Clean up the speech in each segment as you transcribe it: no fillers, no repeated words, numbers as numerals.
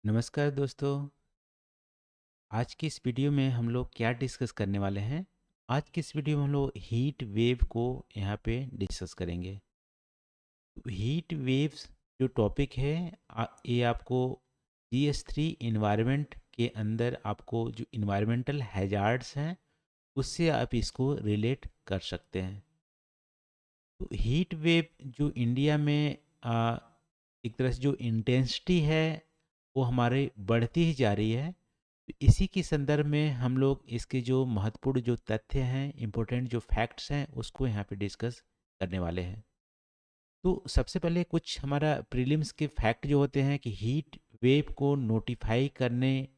नमस्कार दोस्तों। आज की इस वीडियो में हम लोग क्या डिस्कस करने वाले हैं। आज की इस वीडियो में हम लोग हीट वेव को यहाँ पे डिस्कस करेंगे। हीट वेव्स जो टॉपिक है ये आपको GS3 इन्वायरमेंट के अंदर आपको जो इन्वायरमेंटल हैजार्ड्स हैं उससे आप इसको रिलेट कर सकते हैं। तो हीट वेव जो इंडिया में एक तरह से जो इंटेंसिटी है वो हमारे बढ़ती ही जा रही है। तो इसी के संदर्भ में हम लोग इसके जो महत्वपूर्ण जो तथ्य हैं, इम्पोर्टेंट जो फैक्ट्स हैं, उसको यहाँ पे डिस्कस करने वाले हैं। तो सबसे पहले कुछ हमारा प्रीलिम्स के फैक्ट जो होते हैं कि हीट वेव को नोटिफाई करने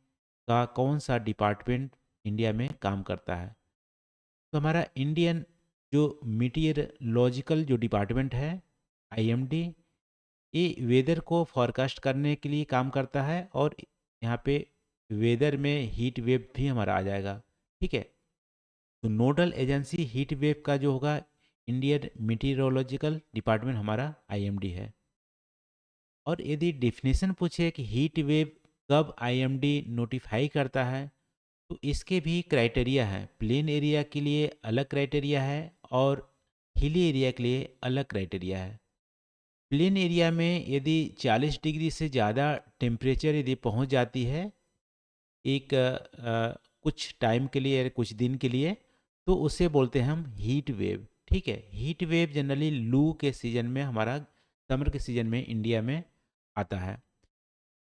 का कौन सा डिपार्टमेंट इंडिया में काम करता है। तो हमारा इंडियन जो मीटियरोलॉजिकल जो डिपार्टमेंट है, IMD, ये वेदर को फॉरकास्ट करने के लिए काम करता है और यहाँ पे वेदर में हीट वेव भी हमारा आ जाएगा। ठीक है। तो नोडल एजेंसी हीट वेव का जो होगा इंडियन मीटियोरोलॉजिकल डिपार्टमेंट हमारा IMD है। और यदि डिफिनेशन पूछे कि हीट वेव कब IMD नोटिफाई करता है, तो इसके भी क्राइटेरिया है। प्लेन एरिया के लिए अलग क्राइटेरिया है और हिली एरिया के लिए अलग क्राइटेरिया है। प्लेन एरिया में यदि 40 डिग्री से ज़्यादा टेम्परेचर यदि पहुंच जाती है एक कुछ टाइम के लिए या कुछ दिन के लिए, तो उसे बोलते हैं हम हीट वेव। ठीक है। हीट वेव जनरली लू के सीजन में हमारा समर के सीजन में इंडिया में आता है।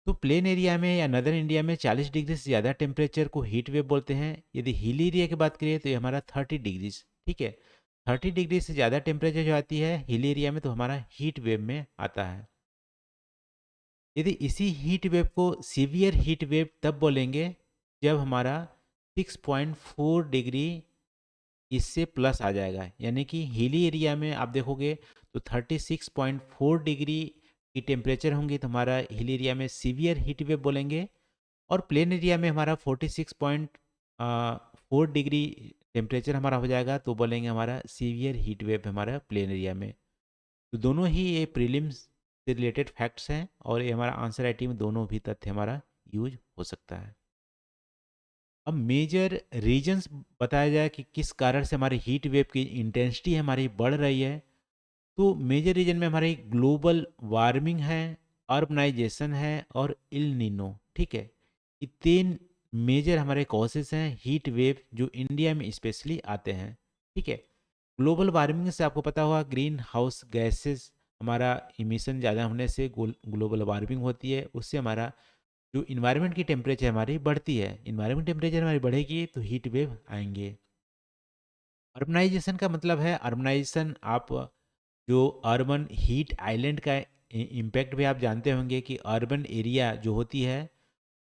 तो प्लेन एरिया में या नदर इंडिया में 40 डिग्री से ज़्यादा टेम्परेचर को हीट वेव बोलते हैं। यदि हिल एरिया की बात करिए तो ये हमारा 30 डिग्री। ठीक है। 30 डिग्री से ज़्यादा टेम्परेचर जो आती है हिल एरिया में तो हमारा हीट वेव में आता है। यदि इसी हीट वेव को सीवियर हीट वेव तब बोलेंगे जब हमारा 6.4 डिग्री इससे प्लस आ जाएगा। यानी कि हिली एरिया में आप देखोगे तो 36.4 डिग्री की टेम्परेचर होंगी तो हमारा हिल एरिया में सीवियर हीट वेव बोलेंगे। और प्लेन एरिया में हमारा 46.4 डिग्री टेम्परेचर हमारा हो जाएगा तो बोलेंगे हमारा सीवियर हीट वेव हमारा प्लेन एरिया में। तो दोनों ही ये प्रीलिम्स से रिलेटेड फैक्ट्स हैं और ये हमारा आंसर राइटिंग में दोनों भी तथ्य हमारा यूज हो सकता है। अब मेजर रीजंस बताया जाए कि किस कारण से हमारी हीट वेव की इंटेंसिटी हमारी बढ़ रही है। तो मेजर रीजन में हमारी ग्लोबल वार्मिंग है, अर्बनाइजेशन है और इल नीनो। ठीक है। ये तीन मेजर हमारे कॉजेस हैं हीट वेव जो इंडिया में स्पेशली आते हैं। ठीक है। ग्लोबल वार्मिंग से आपको पता होगा ग्रीन हाउस गैसेस हमारा इमिशन ज़्यादा होने से ग्लोबल वार्मिंग होती है। उससे हमारा जो इन्वायरमेंट की टेम्परेचर हमारी बढ़ती है। इन्वायरमेंट टेम्परेचर हमारी बढ़ेगी तो हीट वेव आएंगे। अर्बनाइजेशन का मतलब है अर्बनाइजेशन आप जो अर्बन हीट आइलैंड का इम्पैक्ट भी आप जानते होंगे कि अर्बन एरिया जो होती है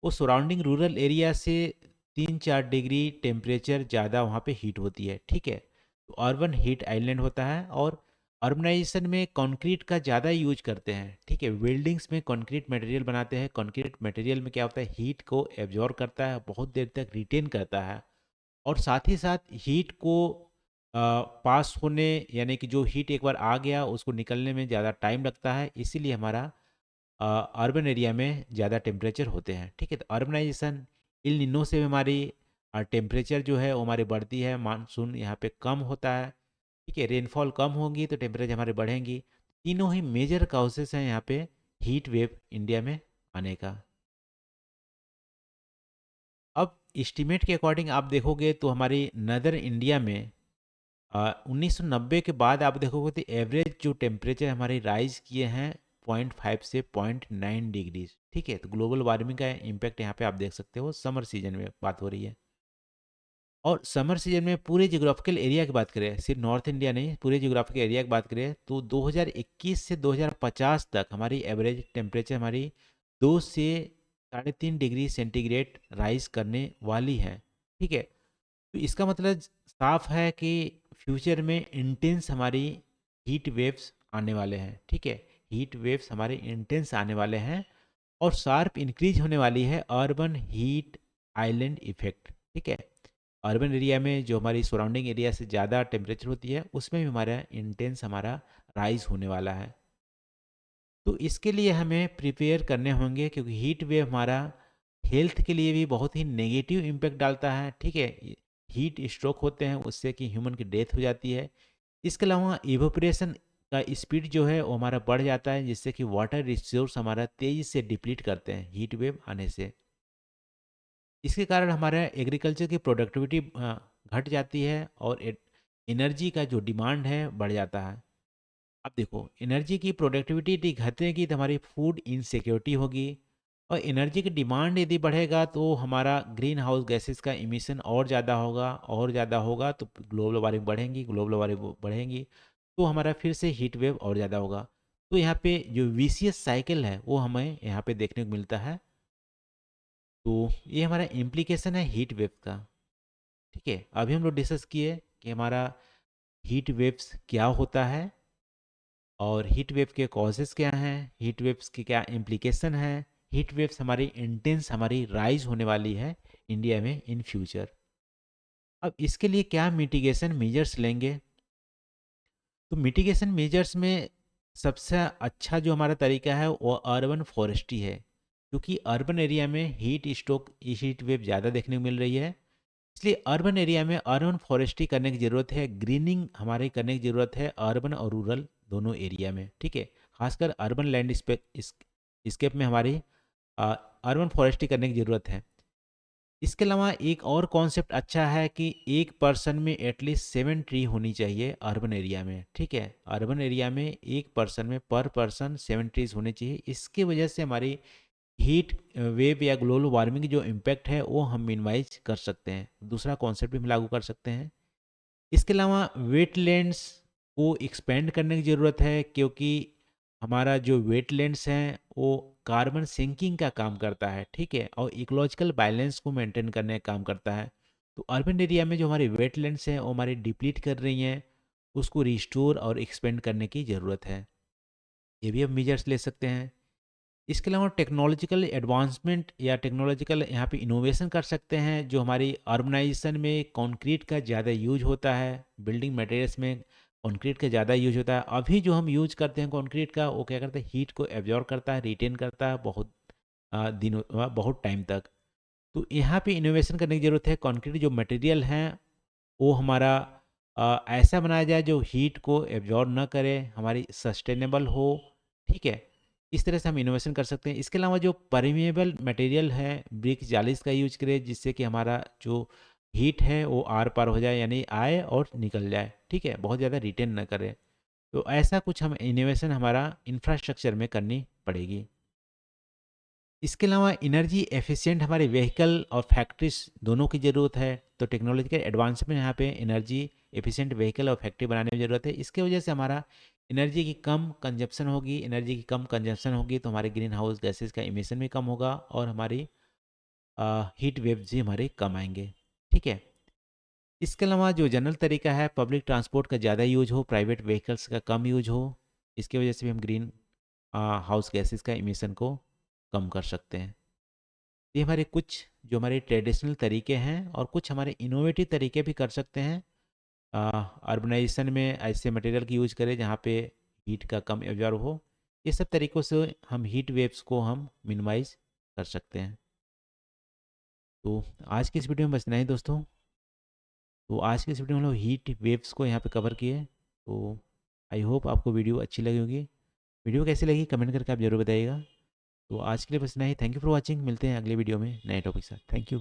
वो सराउंडिंग रूरल एरिया से 3-4 डिग्री टेम्परेचर ज़्यादा वहाँ पे हीट होती है। ठीक है। तो अर्बन हीट आइलैंड होता है। और अर्बनाइजेशन में कंक्रीट का ज़्यादा यूज करते हैं। ठीक है। बिल्डिंग्स में कंक्रीट मटेरियल बनाते हैं। कंक्रीट मटेरियल में क्या होता है हीट को एब्जॉर्ब करता है, बहुत देर तक रिटेन करता है। और साथ ही साथ हीट को पास होने यानी कि जो हीट एक बार आ गया उसको निकलने में ज़्यादा टाइम लगता है। इसीलिए हमारा अर्बन एरिया में ज़्यादा टेम्परेचर होते हैं। ठीक है। तो अर्बनाइजेशन इल निनो से भी हमारी टेम्परेचर जो है वो हमारी बढ़ती है। मानसून यहाँ पे कम होता है। ठीक है। रेनफॉल कम होगी तो टेम्परेचर हमारे बढ़ेंगी। तीनों ही मेजर काउसेस हैं यहाँ पे हीट वेव इंडिया में आने का। अब एस्टिमेट के अकॉर्डिंग आप देखोगे तो हमारी नदर इंडिया में 1990 के बाद आप देखोगे तो एवरेज जो टेम्परेचर हमारे राइज किए हैं 0.5 से 0.9 डिग्री। ठीक है। तो ग्लोबल वार्मिंग का इम्पैक्ट यहाँ पे आप देख सकते हो। समर सीजन में बात हो रही है। और समर सीजन में पूरे जियोग्राफिकल एरिया की बात करें, सिर्फ नॉर्थ इंडिया नहीं, पूरे जियोग्राफिकल एरिया की बात करें तो 2021 से 2050 तक हमारी एवरेज टेम्परेचर हमारी 2 से 3.5 डिग्री सेंटीग्रेड राइज करने वाली है। ठीक है। तो इसका मतलब साफ है कि फ्यूचर में इंटेंस हमारी हीट वेव्स आने वाले हैं। ठीक है। हीट वेव्स हमारे इंटेंस आने वाले हैं और शार्प इंक्रीज होने वाली है अर्बन हीट आइलैंड इफेक्ट। ठीक है। अर्बन एरिया में जो हमारी सराउंडिंग एरिया से ज़्यादा टेम्परेचर होती है उसमें भी हमारा इंटेंस हमारा राइज होने वाला है। तो इसके लिए हमें प्रिपेयर करने होंगे, क्योंकि हीट वेव हमारा हेल्थ के लिए भी बहुत ही नेगेटिव इम्पैक्ट डालता है, ठीक है। हीट स्ट्रोक होते हैं, उससे कि ह्यूमन की डेथ हो जाती है। इसके अलावा इवोपरेशन का स्पीड जो है वो हमारा बढ़ जाता है, जिससे कि वाटर रिसोर्स हमारा तेज़ी से डिप्लीट करते हैं हीट वेव आने से। इसके कारण हमारा एग्रीकल्चर की प्रोडक्टिविटी घट जाती है और एनर्जी का जो डिमांड है बढ़ जाता है। अब देखो, एनर्जी की प्रोडक्टिविटी घटेगी तो हमारी फूड इनसिक्योरिटी होगी, और एनर्जी की डिमांड यदि बढ़ेगा तो हमारा ग्रीन हाउस गैसेस का इमिशन और ज़्यादा होगा, और ज़्यादा होगा तो ग्लोबल वार्मिंग बढ़ेंगी, ग्लोबल वार्मिंग बढ़ेंगी तो हमारा फिर से हीट वेव और ज़्यादा होगा। तो यहाँ पे जो विशियस साइकिल है वो हमें यहाँ पे देखने को मिलता है। तो ये हमारा इम्प्लीकेशन है हीट वेव का, ठीक है। अभी हम लोग डिस्कस किए कि हमारा हीट वेव्स क्या होता है, और हीट वेव के कॉजेज़ क्या हैं, हीट वेव्स के क्या इम्प्लीकेशन हैं, हीट वेव्स हमारी इंटेंस हमारी राइज होने वाली है इंडिया में इन फ्यूचर। अब इसके लिए क्या मिटिगेशन मेजर्स लेंगे? तो मिटिगेशन मेजर्स में सबसे अच्छा जो हमारा तरीका है वो अर्बन फॉरेस्ट्री है, क्योंकि अर्बन एरिया में हीट स्ट्रोक हीट वेव ज़्यादा देखने को मिल रही है। इसलिए अर्बन एरिया में अर्बन फॉरेस्ट्री करने की ज़रूरत है, ग्रीनिंग हमारे करने की ज़रूरत है अर्बन और रूरल दोनों एरिया में, ठीक है। खासकर अर्बन लैंड स्केप में हमारी अर्बन फॉरेस्ट्री करने की ज़रूरत है। इसके अलावा एक और कॉन्सेप्ट अच्छा है कि एक पर्सन में एटलीस्ट 7 ट्री होनी चाहिए अर्बन एरिया में, ठीक है। अर्बन एरिया में एक पर्सन में पर पर्सन 7 ट्रीज होने चाहिए। इसकी वजह से हमारी हीट वेव या ग्लोबल वार्मिंग जो इम्पैक्ट है वो हम मिनिमाइज कर सकते हैं। दूसरा कॉन्सेप्ट भी हम लागू कर सकते हैं। इसके अलावा वेटलैंड्स को एक्सपेंड करने की ज़रूरत है, क्योंकि हमारा जो वेटलैंड्स हैं वो कार्बन सिंकिंग का काम करता है, ठीक है, और इकोलॉजिकल बैलेंस को मेंटेन करने का काम करता है। तो अर्बन एरिया में जो हमारी वेटलैंड्स हैं वो हमारी डिप्लीट कर रही हैं, उसको रिस्टोर और एक्सपेंड करने की ज़रूरत है। ये भी हम मेजर्स ले सकते हैं। इसके अलावा टेक्नोलॉजिकल एडवांसमेंट या टेक्नोलॉजिकल यहाँ पे इनोवेशन कर सकते हैं। जो हमारी अर्बनाइजेशन में कंक्रीट का ज़्यादा यूज होता है, बिल्डिंग मटेरियल्स में कंक्रीट का ज़्यादा यूज होता है। अभी जो हम यूज करते हैं कंक्रीट का, वो क्या करता है, हीट को एब्जॉर्ब करता है, रिटेन करता है बहुत दिनों बहुत टाइम तक। तो यहाँ पे इनोवेशन करने की ज़रूरत है। कंक्रीट जो मटेरियल हैं वो हमारा ऐसा बनाया जाए जो हीट को एब्जॉर्ब ना करे, हमारी सस्टेनेबल हो, ठीक है। इस तरह से हम इनोवेशन कर सकते हैं। इसके अलावा जो परमेबल मटेरियल है, ब्रिक जालिस का यूज करें, जिससे कि हमारा जो हीट है वो आर पार हो जाए, यानी आए और निकल जाए, ठीक है, बहुत ज़्यादा रिटेन ना करे। तो ऐसा कुछ हम इनोवेशन हमारा इंफ्रास्ट्रक्चर में करनी पड़ेगी। इसके अलावा एनर्जी एफिशिएंट हमारे व्हीकल और फैक्ट्रीज दोनों की ज़रूरत है। तो टेक्नोलॉजिकल एडवांसमेंट यहाँ पे एनर्जी एफिशिएंट व्हीकल और फैक्ट्री बनाने में ज़रूरत है। इसके वजह से हमारा एनर्जी की कम कंजप्शन होगी। एनर्जी की कम कंजप्शन होगी तो हमारे ग्रीन हाउस गैसेज का इमिशन भी कम होगा, और हमारी हीट वेव्स भी हमारे कम आएंगे, ठीक है। इसके अलावा जो जनरल तरीका है, पब्लिक ट्रांसपोर्ट का ज़्यादा यूज हो, प्राइवेट व्हीकल्स का कम यूज हो। इसकी वजह से भी हम ग्रीन हाउस गैसेज का इमिशन को कम कर सकते हैं। ये हमारे कुछ जो हमारे ट्रेडिशनल तरीके हैं, और कुछ हमारे इनोवेटिव तरीके भी कर सकते हैं। अर्बनाइजेशन में ऐसे मटेरियल की यूज करें जहाँ पे हीट का कम एब्जॉर्ब हो। ये सब तरीक़ों से हम हीट वेव्स को हम मिनिमाइज कर सकते हैं। तो आज की इस वीडियो में बस इतना ही दोस्तों। तो आज की इस वीडियो में हम लोग हीट वेव्स को यहाँ पे कवर किए। तो आई होप आपको वीडियो अच्छी लगी होगी। वीडियो कैसी लगी कमेंट करके आप जरूर बताइएगा। तो आज के लिए बस इतना ही। Thank you for watching. मिलते हैं अगले वीडियो में नए टॉपिक के साथ। Thank you.